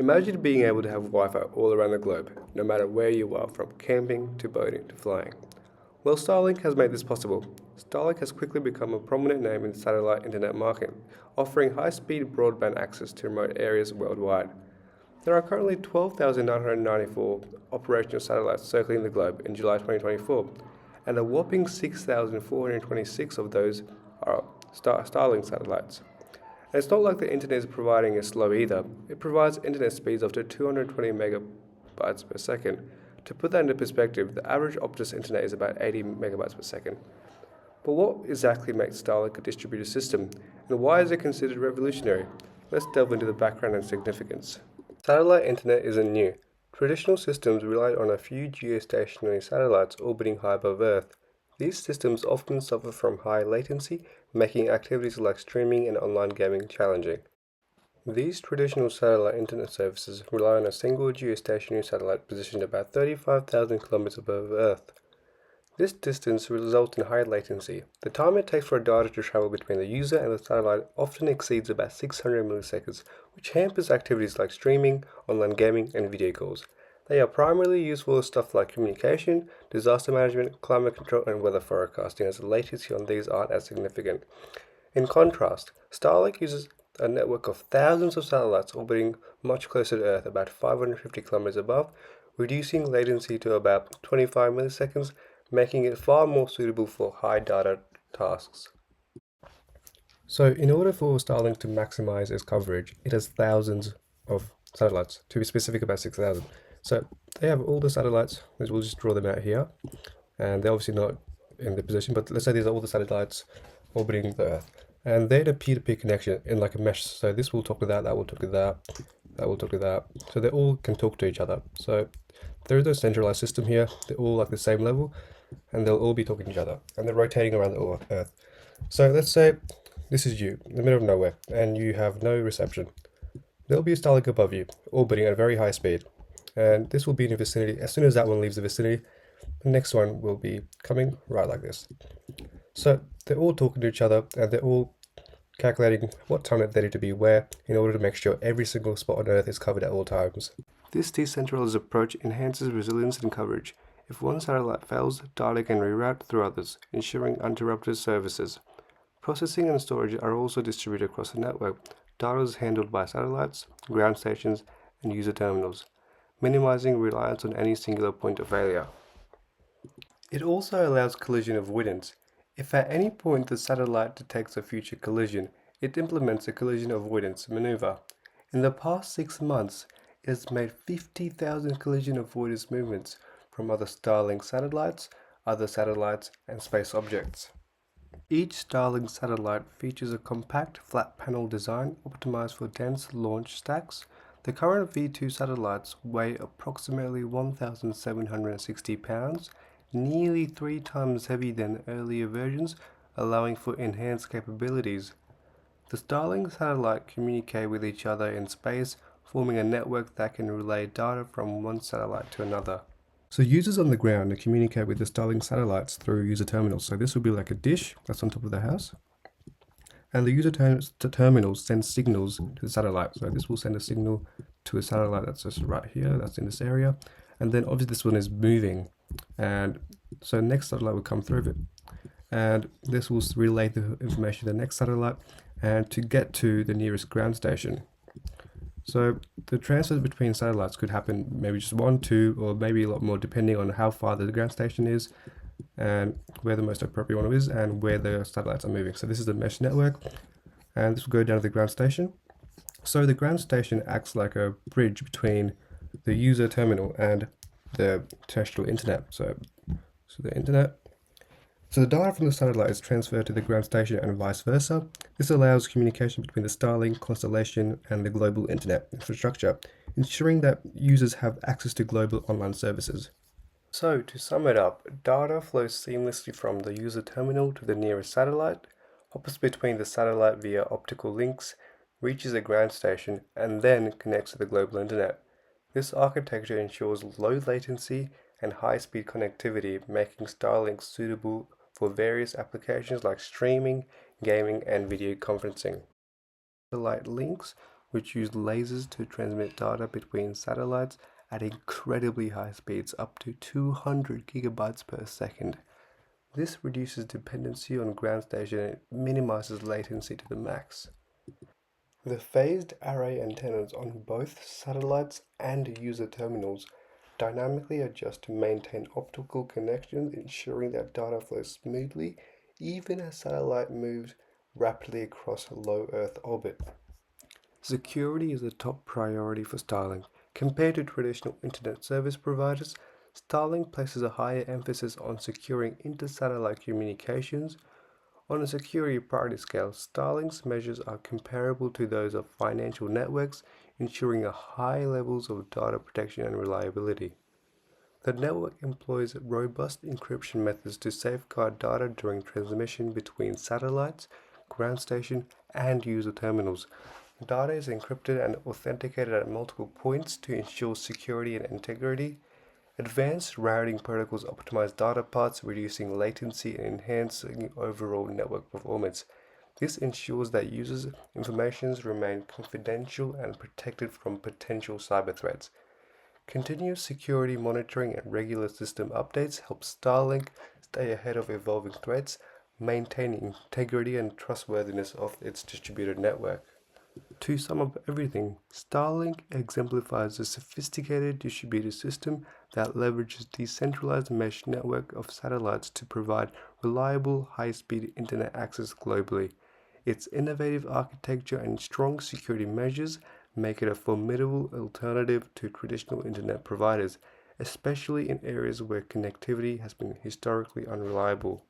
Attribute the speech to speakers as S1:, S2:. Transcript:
S1: Imagine being able to have Wi-Fi all around the globe, no matter where you are, from camping to boating to flying. Well, Starlink has made this possible. Starlink has quickly become a prominent name in the satellite internet market, offering high-speed broadband access to remote areas worldwide. There are currently 12,994 operational satellites circling the globe in July 2024, and a whopping 6,426 of those are Starlink satellites. And it's not like the internet is providing is slow either. It provides internet speeds up to 220 megabytes per second. To put that into perspective, the average Optus internet is about 80 megabytes per second. But what exactly makes Starlink a distributed system, and why is it considered revolutionary? Let's delve into the background and significance. Satellite internet isn't new. Traditional systems relied on a few geostationary satellites orbiting high above Earth. These systems often suffer from high latency, making activities like streaming and online gaming challenging. These traditional satellite internet services rely on a single geostationary satellite positioned about 35,000 kilometers above Earth. This distance results in high latency. The time it takes for data to travel between the user and the satellite often exceeds about 600 milliseconds, which hampers activities like streaming, online gaming, and video calls. They are primarily used for stuff like communication, disaster management, climate control, and weather forecasting, as the latency on these aren't as significant. In contrast, Starlink uses a network of thousands of satellites orbiting much closer to Earth, about 550 kilometers above, reducing latency to about 25 milliseconds, making it far more suitable for high data tasks. So, in order for Starlink to maximize its coverage, it has thousands of satellites, to be specific, about 6,000. So, they have all the satellites, which we'll just draw them out here, and they're obviously not in the position, but let's say these are all the satellites orbiting the Earth. And they're in a peer-to-peer connection in like a mesh. So this will talk to that, that will talk to that, that will talk to that. So they all can talk to each other. So there is no centralized system here. They're all like the same level, and they'll all be talking to each other, and they're rotating around the Earth. So let's say this is you in the middle of nowhere, and you have no reception. There'll be a Starlink above you, orbiting at a very high speed, and this will be in your vicinity. As soon as that one leaves the vicinity, the next one will be coming right like this. So they're all talking to each other, and they're all calculating what time they need to be where in order to make sure every single spot on Earth is covered at all times. This decentralized approach enhances resilience and coverage. If one satellite fails, data can reroute through others, ensuring uninterrupted services. Processing and storage are also distributed across the network. Data is handled by satellites, ground stations, and user terminals, minimizing reliance on any singular point of failure. It also allows collision avoidance. If at any point the satellite detects a future collision, it implements a collision avoidance maneuver. In the past 6 months, it has made 50,000 collision avoidance movements from other Starlink satellites, and space objects. Each Starlink satellite features a compact, flat panel design optimized for dense launch stacks. The current V2 satellites weigh approximately 1,760 pounds, nearly 3 times heavier than earlier versions, allowing for enhanced capabilities. The Starlink satellites communicate with each other in space, forming a network that can relay data from one satellite to another. So users on the ground communicate with the Starlink satellites through user terminals. So this will be like a dish that's on top of the house. And the user terminals send signals to the satellite. So this will send a signal to a satellite that's just right here, that's in this area. And then obviously this one is moving. And so next satellite will come through it. And this will relay the information to the next satellite and to get to the nearest ground station. So the transfers between satellites could happen maybe just 1, 2, or maybe a lot more depending on how far the ground station is and where the most appropriate one is and where the satellites are moving. So this is the mesh network, and this will go down to the ground station. So the ground station acts like a bridge between the user terminal and the terrestrial internet. So the internet. So the data from the satellite is transferred to the ground station and vice versa. This allows communication between the Starlink constellation and the global internet infrastructure, ensuring that users have access to global online services. So to sum it up, data flows seamlessly from the user terminal to the nearest satellite, hops between the satellite via optical links, reaches a ground station, and then connects to the global internet. This architecture ensures low latency and high-speed connectivity, making Starlink suitable for various applications like streaming, gaming, and video conferencing. Satellite links which use lasers to transmit data between satellites at incredibly high speeds, up to 200 gigabytes per second. This reduces dependency on ground station and minimizes latency to the max. The phased array antennas on both satellites and user terminals dynamically adjust to maintain optical connections, ensuring that data flows smoothly even as satellite moves rapidly across a low Earth orbit. Security is a top priority for Starlink. Compared to traditional internet service providers, Starlink places a higher emphasis on securing inter-satellite communications. On a security priority scale, Starlink's measures are comparable to those of financial networks, ensuring a high levels of data protection and reliability. The network employs robust encryption methods to safeguard data during transmission between satellites, ground station, and user terminals. Data is encrypted and authenticated at multiple points to ensure security and integrity. Advanced routing protocols optimize data paths, reducing latency and enhancing overall network performance. This ensures that users' information remain confidential and protected from potential cyber threats. Continuous security monitoring and regular system updates help Starlink stay ahead of evolving threats, maintaining integrity and trustworthiness of its distributed network. To sum up everything, Starlink exemplifies a sophisticated distributed system that leverages decentralized mesh network of satellites to provide reliable, high-speed internet access globally. Its innovative architecture and strong security measures make it a formidable alternative to traditional internet providers, especially in areas where connectivity has been historically unreliable.